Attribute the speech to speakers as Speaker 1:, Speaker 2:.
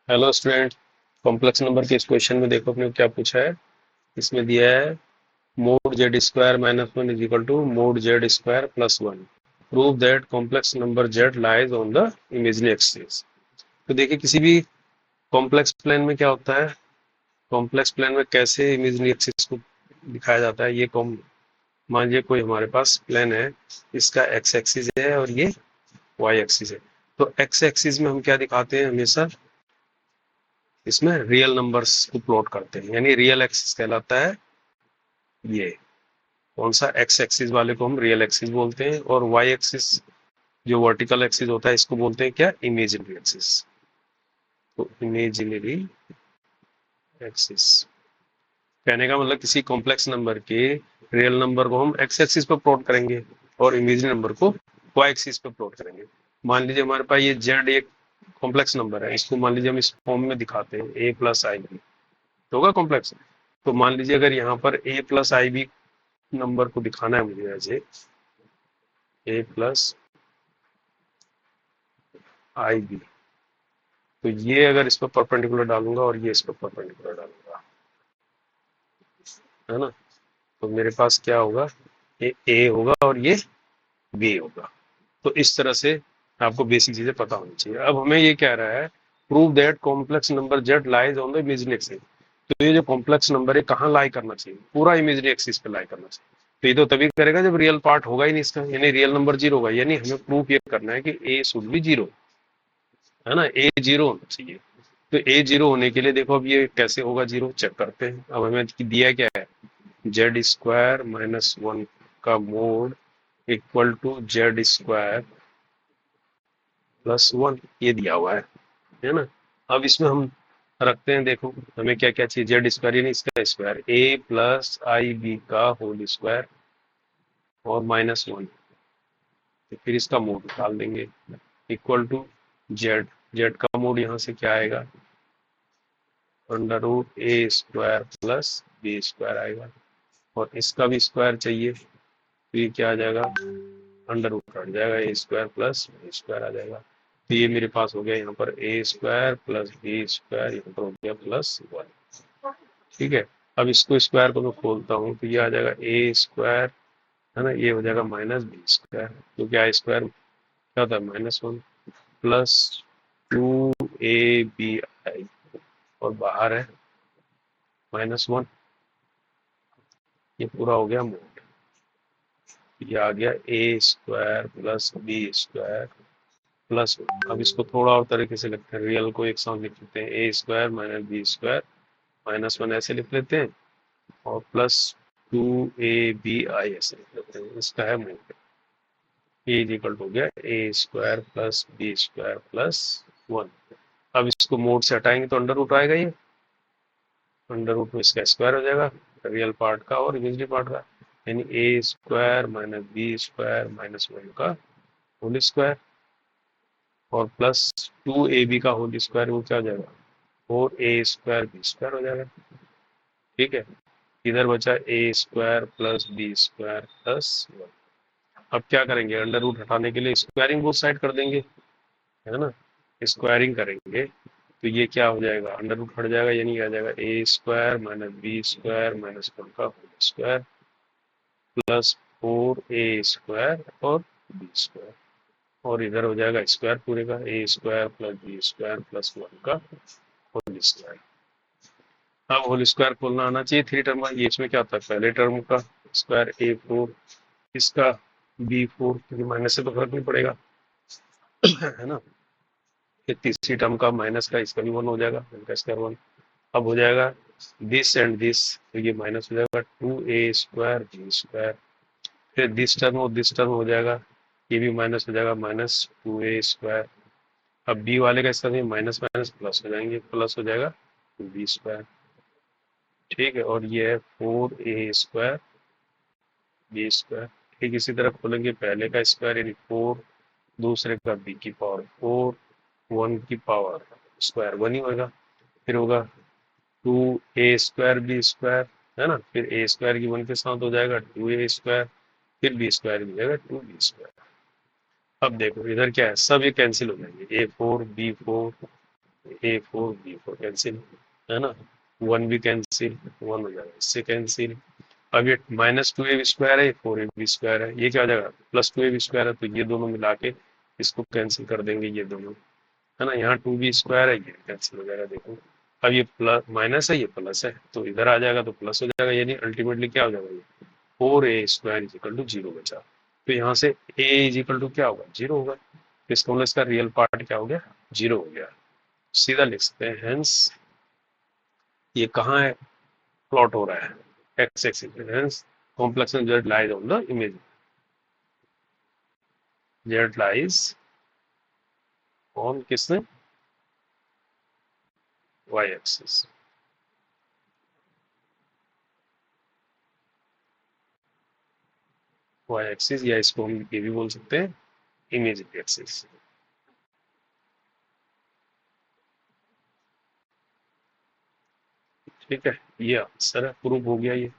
Speaker 1: Hello student. Complex number के इस question में देखो अपने को क्या पूछा है। इसमें दिया है mod Z square minus one is equal to mod Z square plus one. Prove that complex number Z lies on the imaginary axis. तो देखिए किसी भी कॉम्प्लेक्स प्लेन में क्या होता है, कॉम्प्लेक्स प्लेन में कैसे इमेजिनरी एक्सिस को दिखाया जाता है। ये मान लीजिए कोई हमारे पास प्लेन है, इसका एक्स एक्सिस है और ये वाई एक्सिस है। तो एक्स एक्सिस में हम क्या दिखाते हैं हमेशा, इसमें रियल नंबर्स को प्लॉट करते हैं, यानी रियल एक्सिस कहलाता है ये। कौन सा, एक्स एक्सिस वाले को हम रियल एक्सिस बोलते हैं, और वाई एक्सिस जो वर्टिकल एक्सिस होता है इसको बोलते हैं क्या, इमेजिनरी एक्सिस। तो इमेजिनरी एक्सिस कहने का मतलब किसी कॉम्प्लेक्स नंबर के रियल नंबर को हम एक्स एक्सिस पे प्लॉट करेंगे और इमेजिनरी नंबर को वाई एक्सिस पे प्लॉट करेंगे। मान लीजिए हमारे पास ये जेड एक कॉम्प्लेक्स नंबर है, इसको मान लीजिए हम इस फॉर्म में दिखाते हैं ए प्लस आई बी, तो होगा कॉम्प्लेक्स। तो मान लीजिए अगर यहाँ पर ए प्लस आई बी नंबर को दिखाना है मुझे, ऐसे ए प्लस आई बी, तो ये अगर इस पर परपेंडिकुलर डालूंगा और ये इस पर परपेंडिकुलर डालूंगा, है ना, तो मेरे पास क्या होगा, ये ए होगा और ये बी होगा। तो इस तरह से आपको बेसिक चीजें पता होनी चाहिए। अब हमें ये कह रहा है prove that complex number Z lies on the imaginary axis. तो ये जो कॉम्प्लेक्स नंबर है कहाँ लाई करना चाहिए, पूरा इमेजिनरी एक्सिस पे लाई करना चाहिए। तो ये तो तभी करेगा जब रियल पार्ट होगा ही नहीं इसका, यानी रियल नंबर जीरो होगा। यानी हमें प्रूफ ये करना है कि ए शुड बी जीरो, है ना, ए जीरो होना चाहिए। तो ए जीरो होने के लिए देखो अब ये कैसे होगा जीरो, चेक करते हैं। अब हमें दिया क्या है, जेड स्क्वायर माइनस वन का mod equal to Z square plus one, ये दिया हुआ है ना। अब इसमें हम रखते हैं, देखो हमें क्या क्या चाहिए, जेड स्क्वायर यानी इसका स्क्वायर, ए प्लस आई बी का होल स्क्वायर और माइनस वन, तो फिर इसका मोड निकाल देंगे इक्वल टू जेड। जेड का मोड यहाँ से क्या आएगा, अंडर रूट ए स्क्वायर प्लस बी स्क्वायर आएगा, और इसका भी स्क्वायर चाहिए, तो ये क्या आ जाएगा, अंडर रूट हट जाएगा, A square plus B square आ जाएगा। तो ये मेरे पास हो गया यहाँ पर ए स्क्वायर प्लस बी स्क्वायर, यहाँ पर हो गया प्लस वन। ठीक है, अब इसको स्क्वायर को मैं खोलता हूँ तो ये आ जाएगा ए स्क्वायर, है ना, ये हो जाएगा माइनस बी स्क्वायर, तो क्या स्क्वायर क्या होता है minus one, plus two A B I, और बाहर है माइनस वन। ये पूरा हो गया मोड, ये आ गया A square plus B square plus one. अब इसको थोड़ा और तरीके से लिखते हैं, रियल को एक साथ लिख लेते हैं, A square minus B square minus one ऐसे लिख लेते हैं, और plus two A B I ऐसे लिख लेते हैं, इसका है मोड। ए इक्वल हो गया A square plus B square plus one. अब इसको मोड से हटाएंगे तो अंडर रूट आएगा, ये अंडर रूट में इसका स्क्वायर हो जाएगा, रियल पार्ट का और इमेजिनरी पार्ट का, यानी A square minus B square minus one का होल स्क्वायर, और प्लस टू ए बी का होल स्क्वायर, वो क्या हो जाएगा, four A square B square हो जाएगा। ठीक है, इधर बचा A square plus B square plus one. अब क्या करेंगे, अंडर रूट हटाने के लिए स्क्वायरिंग बोथ साइड कर देंगे, है ना, स्क्वायरिंग करेंगे तो ये क्या हो जाएगा, अंडर रूट हट जाएगा, यानी आ जाएगा A square minus B square minus one का whole square plus four A square और बी स्क्वायर, और इधर हो जाएगा स्क्वायर पूरे का, A square plus B square plus one का होल स्क्वायर। अब होल स्क्वायर खोलना आना चाहिए थ्री टर्म का, ये इसमें क्या होता है पहले टर्म का स्क्वायर ए फोर, इसका बी फोर, क्योंकि माइनस से तो फर्क नहीं पड़ेगा है ना। फिर तीसरी टर्म का माइनस का, इसका भी वन हो जाएगा, इनका स्क्वायर वन। अब हो जाएगा दिस एंड दिस, तो ये माइनस हो जाएगा two A square B square, फिर दिस टर्म और दिस टर्म हो जाएगा, ये भी माइनस हो जाएगा, माइनस टू ए स्क्वायर। अब बी वाले का इसका माइनस माइनस प्लस हो जाएंगे, प्लस हो जाएगा बी स्क्वायर। ठीक है, और ये है four A square B square. ठीक इसी तरह खोलेंगे, पहले का स्क्वायर यानी फोर, दूसरे का बी की पावर फोर, वन की पावर स्क्वायर वन ही होगा, फिर होगा two A square B square, है ना, फिर ए स्क्वायर की वन के साथ हो जाएगा टू ए स्क्वायर, फिर बी स्क्वायर की जगह टू बी स्क्वायर। अब देखो इधर क्या है, सब ये कैंसिल हो जाएंगे, A four B four A4 B4 cancel, है ना, 1 भी कैंसिल, 1 हो जाएगा, इससे कैंसिल। अब ये -2ab² है, 4ab² है, ये क्या हो जाएगा, +2ab² है, तो ये दोनों मिला के इसको कैंसिल कर देंगे, ये दोनों, है ना, यहाँ 2b² है, ये कैंसिल हो जाएगा, देखो। अब ये प्लस माइनस है, ये प्लस है, तो इधर आ जाएगा तो प्लस हो जाएगा, यानी अल्टीमेटली क्या हो जाएगा, ये 4a² = 0 बचा। तो यहाँ से a = क्या होगा, 0 होगा, तो इसका मतलब इसका रियल पार्ट क्या हो गया, 0 हो गया। सीधा लिख सकते हैं, हेंस ये कहाँ है, प्लॉट हो रहा है एक्स एक्सिस पे, hence complex Z lies on the image, Z lies on किसने, वाई एक्सिस। वाई एक्सिस, या इसको हम ये भी बोल सकते हैं इमेज एक्सिस। ठीक है, ये आंसर है, प्रूफ हो गया ये।